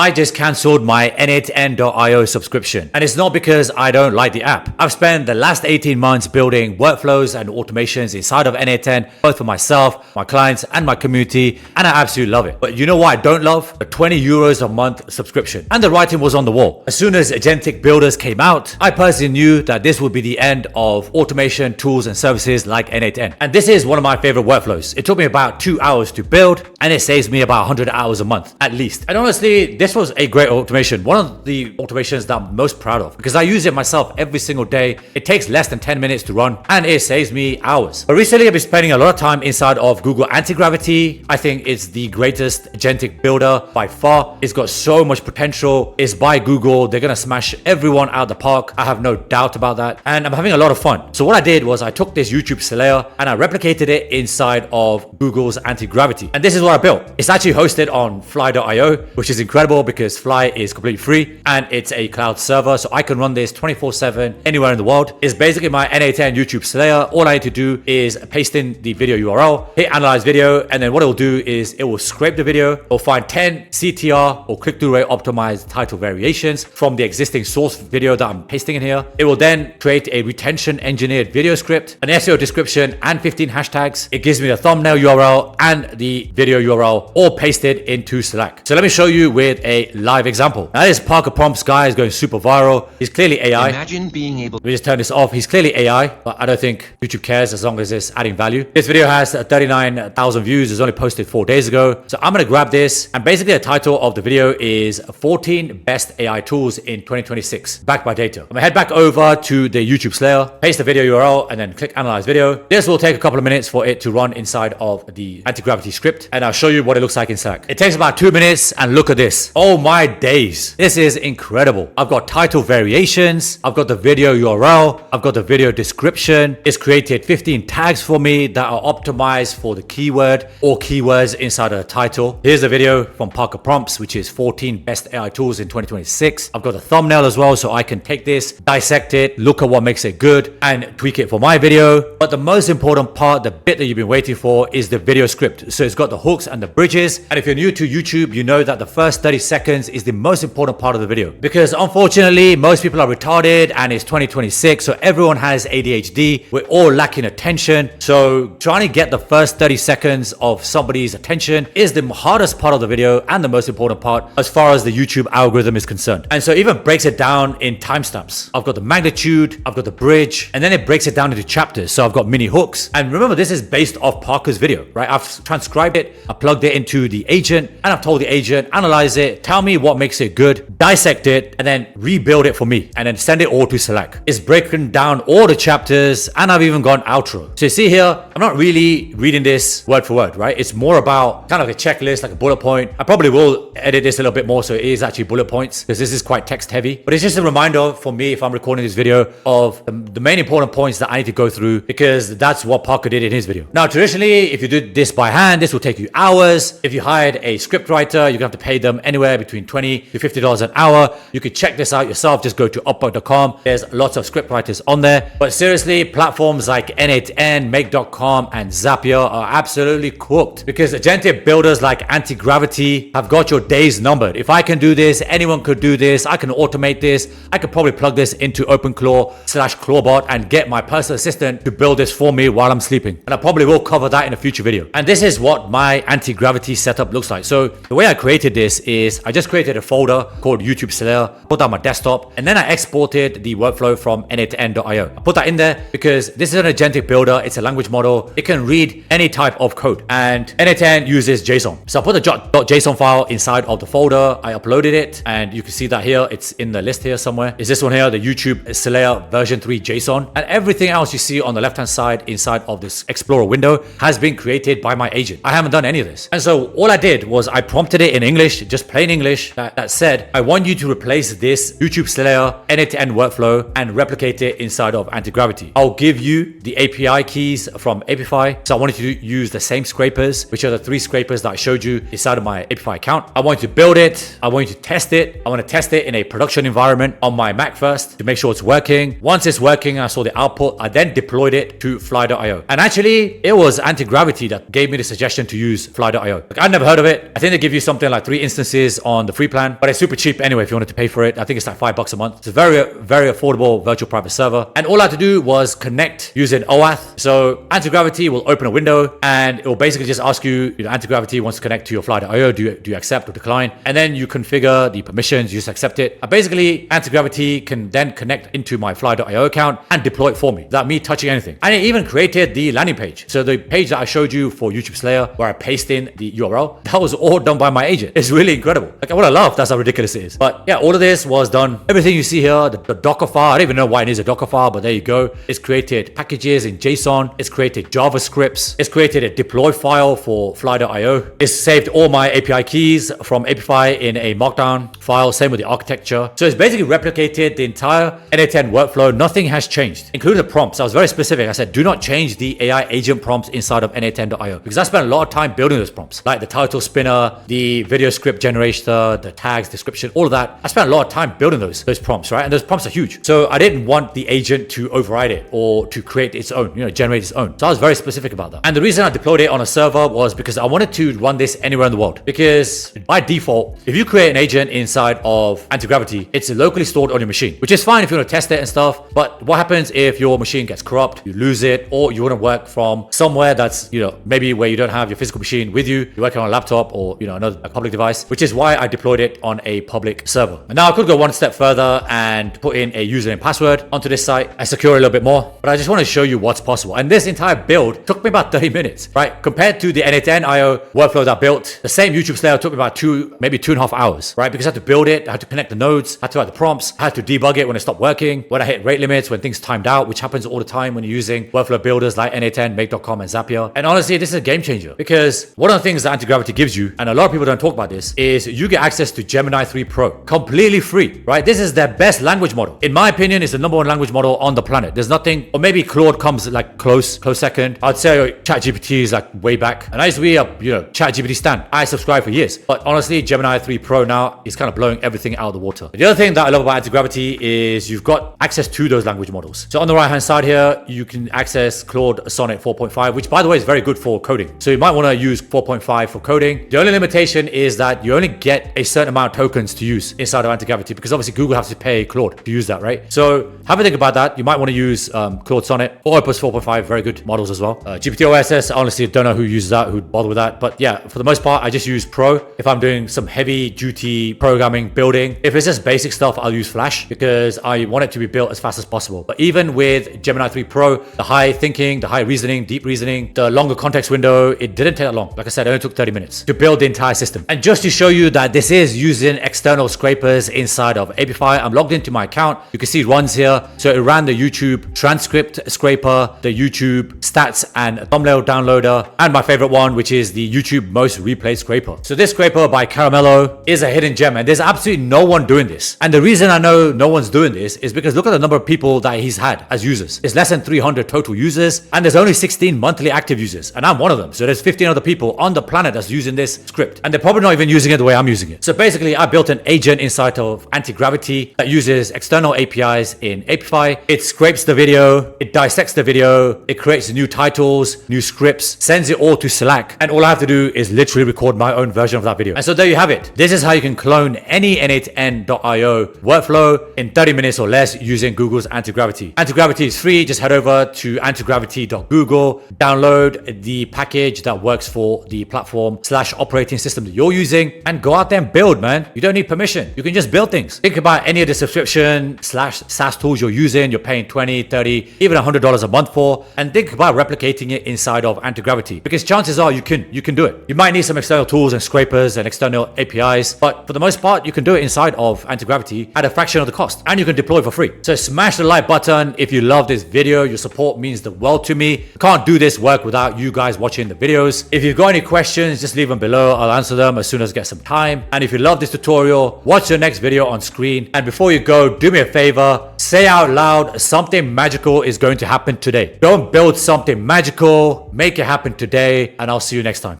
I just cancelled my n8n.io subscription. And it's not because I don't like the app. I've spent the last 18 months building workflows and automations inside of n8n, both for myself, my clients, and my community, and I absolutely love it. But you know what I don't love? The 20 euros a month subscription. And the writing was on the wall. As soon as agentic builders came out, I personally knew that this would be the end of automation tools and services like n8n. And this is one of my favorite workflows. It took me about 2 hours to build, and it saves me about 100 hours a month, at least. And honestly, this was a great automation. One of the automations that I'm most proud of, because I use it myself every single day. It takes less than 10 minutes to run, and it saves me hours. But recently, I've been spending a lot of time inside of Google Antigravity. I think it's the greatest agentic builder by far. It's got so much potential. It's by Google. They're gonna smash everyone out of the park. I have no doubt about that. And I'm having a lot of fun. So what I did was I took this YouTube layer and I replicated it inside of Google's Antigravity. And this is what I built. It's actually hosted on fly.io, which is incredible because Fly is completely free and it's a cloud server. So I can run this 24/7 anywhere in the world. It's basically my n8n YouTube layer. All I need to do is paste in the video URL, hit analyze video, and then what it will do is it will scrape the video. It will find 10 CTR or click-through rate optimized title variations from the existing source video that I'm pasting in here. It will then create a retention engineered video script, an SEO description, and 15 hashtags. It gives me the thumbnail URL and the video URL all pasted into Slack. So let me show you with a live example. Now this Parker Prompts guy is going super viral. He's clearly AI. Imagine being able Let me just turn this off. He's clearly AI, but I don't think YouTube cares as long as it's adding value. This video has 39,000 views. It was only posted 4 days ago. So I'm going to grab this, and basically the title of the video is 14 best AI tools in 2026, backed by data. I'm going to head back over to the YouTube layer, paste the video URL, and then click analyze video. This will take a couple of minutes for it to run inside of the Antigravity script, and I'll show you what it looks like in Slack. It takes about 2 minutes, and look at this. Oh my days. This is incredible. I've got title variations. I've got the video URL. I've got the video description. It's created 15 tags for me that are optimized for the keyword or keywords inside of the title. Here's the video from Parker Prompts, which is 14 best AI tools in 2026. I've got the thumbnail as well, so I can take this, dissect it, look at what makes it good, and tweak it for my video. But the most important part, the bit that you've been waiting for, is the video script. So it's got the hooks and the bridges. And if you're new to YouTube, you know that the first 30 seconds is the most important part of the video, because unfortunately, most people are retarded and it's 2026, so everyone has ADHD. We're all lacking attention. So trying to get the first 30 seconds of somebody's attention is the hardest part of the video and the most important part as far as the YouTube algorithm is concerned. And so it even breaks it down in timestamps. I've got the magnitude, I've got the bridge, and then it breaks it down into chapters. So I've got mini hooks. And remember, this is based off Parker's video, right? I've transcribed it, I plugged it into the agent, and I've told the agent, analyze it, tell me what makes it good, dissect it, and then rebuild it for me, and then send it all to Slack. It's breaking down all the chapters, and I've even gone outro. So you see here, I'm not really reading this word for word, right? It's more about kind of a checklist, like a bullet point. I probably will edit this a little bit more so it is actually bullet points, because this is quite text heavy. But it's just a reminder for me, if I'm recording this video, of the main important points that I need to go through, because that's what Parker did in his video. Now, traditionally, if you did this by hand, this will take you hours. If you hired a script writer, you're gonna have to pay them anywhere between $20 to $50 an hour. You could check this out yourself. Just go to upwork.com. There's lots of script writers on there. But seriously, platforms like n8n, make.com, and Zapier are absolutely cooked, because agentic builders like Antigravity have got your days numbered. If I can do this, anyone could do this. I can automate this. I could probably plug this into OpenClaw/Clawbot and get my personal assistant to build this for me while I'm sleeping. And I probably will cover that in a future video. And this is what my Antigravity setup looks like. So the way I created this is I just created a folder called YouTube Slayer, put that on my desktop, and then I exported the workflow from n8n.io. I put that in there because this is an agentic builder. It's a language model. It can read any type of code, and n8n uses JSON. So I put the .json file inside of the folder. I uploaded it, and you can see that here. It's in the list here somewhere. Is this one here, the YouTube Slayer version 3 JSON, and everything else you see on the left hand side inside of this Explorer window has been created by my agent. I haven't done any of this. And so all I did was I prompted it in English, just plain English, that said, I want you to replace this YouTube Slayer n8n workflow and replicate it inside of Antigravity. I'll give you the API keys from Apify. So I wanted to use the same scrapers, which are the 3 scrapers that I showed you inside of my Apify account. I want you to build it. I want you to test it. I want to test it in a production environment on my Mac first to make sure it's working. Once it's working, I saw the output. I then deployed it to fly.io. And actually, it was Antigravity that gave me the suggestion to use fly.io. I'd never heard of it. I think they give you something like 3 instances is on the free plan, but it's super cheap anyway if you wanted to pay for it. I think it's like $5 a month. It's a very, very affordable virtual private server. And all I had to do was connect using OAuth. So Antigravity will open a window and it will basically just ask you, Antigravity wants to connect to your fly.io. Do you accept or decline? And then you configure the permissions, you just accept it. And basically, Antigravity can then connect into my fly.io account and deploy it for me without me touching anything. And it even created the landing page. So the page that I showed you for YouTube Slayer, where I paste in the URL, that was all done by my agent. It's really incredible. Like, I would have laughed. That's how ridiculous it is. But yeah, all of this was done. Everything you see here, the Docker file, I don't even know why it needs a Docker file, but there you go. It's created packages in JSON. It's created JavaScripts. It's created a deploy file for fly.io. It's saved all my API keys from Apify in a markdown file. Same with the architecture. So it's basically replicated the entire n8n workflow. Nothing has changed, including the prompts. I was very specific. I said, do not change the AI agent prompts inside of n8n.io because I spent a lot of time building those prompts, like the title spinner, the video script generator, the tags, description, all of that. I spent a lot of time building those prompts, right? And those prompts are huge. So I didn't want the agent to override it or to create its own, generate its own. So I was very specific about that. And the reason I deployed it on a server was because I wanted to run this anywhere in the world. Because by default, if you create an agent inside of Antigravity, it's locally stored on your machine, which is fine if you want to test it and stuff. But what happens if your machine gets corrupt, you lose it, or you want to work from somewhere that's, maybe where you don't have your physical machine with you, you're working on a laptop or, another public device, which is why I deployed it on a public server. And now I could go one step further and put in a username and password onto this site and secure it a little bit more. But I just want to show you what's possible. And this entire build took me about 30 minutes, right? Compared to the n8n.io workflow that I built, the same YouTube Slayer took me about maybe 2.5 hours, right? Because I had to build it, I had to connect the nodes, I had to write the prompts, I had to debug it when it stopped working, when I hit rate limits, when things timed out, which happens all the time when you're using workflow builders like n8n, make.com, and Zapier. And honestly, this is a game changer because one of the things that Antigravity gives you, and a lot of people don't talk about this, is you get access to Gemini 3 Pro, completely free, right? This is their best language model. In my opinion, it's the #1 language model on the planet. There's nothing, or maybe Claude comes like close second. I'd say ChatGPT is like way back. And I used to be a, ChatGPT stan. I subscribed for years. But honestly, Gemini 3 Pro now is kind of blowing everything out of the water. The other thing that I love about Antigravity is you've got access to those language models. So on the right-hand side here, you can access Claude Sonnet 4.5, which by the way is very good for coding. So you might want to use 4.5 for coding. The only limitation is that you only get a certain amount of tokens to use inside of Antigravity because obviously Google has to pay Claude to use that, right? So have a think about that. You might want to use Claude Sonnet or Opus 4.5, very good models as well. GPT OSS, honestly, don't know who uses that, who'd bother with that. But yeah, for the most part, I just use Pro. If I'm doing some heavy duty programming, building, if it's just basic stuff, I'll use Flash because I want it to be built as fast as possible. But even with Gemini 3 Pro, the high thinking, the high reasoning, deep reasoning, the longer context window, it didn't take that long. Like I said, it only took 30 minutes to build the entire system. And just to show you that this is using external scrapers inside of Apify, I'm logged into my account. You can see it runs here. So it ran the YouTube transcript scraper, the YouTube stats and thumbnail downloader, and my favorite one, which is the YouTube most replayed scraper. So this scraper by Caramello is a hidden gem, and there's absolutely no one doing this. And the reason I know no one's doing this is because look at the number of people that he's had as users. It's less than 300 total users, and there's only 16 monthly active users, and I'm one of them. So there's 15 other people on the planet that's using this script, and they're probably not even using it the way I'm using it. So basically, I built an agent inside of Antigravity that uses external APIs in Apify. It scrapes the video, it dissects the video, it creates new titles, new scripts, sends it all to Slack, and all I have to do is literally record my own version of that video. And so there you have it. This is how you can clone any n8n.io workflow in 30 minutes or less using Google's Antigravity. Antigravity is free. Just head over to antigravity.google, download the package that works for the platform/operating system that you're using, and go out there and build, man. You don't need permission. You can just build things. Think about any of the subscription/SaaS tools you're using. You're paying $20, $30, even $100 a month for, and think about replicating it inside of Antigravity, because chances are you can do it. You might need some external tools and scrapers and external APIs, but for the most part, you can do it inside of Antigravity at a fraction of the cost, and you can deploy for free. So smash the like button if you love this video. Your support means the world to me. I can't do this work without you guys watching the videos. If you've got any questions, just leave them below. I'll answer them as soon as I get some time. And if you love this tutorial, watch the next video on screen. And before you go, do me a favor, say out loud, something magical is going to happen today. Go and build something magical, make it happen today, and I'll see you next time.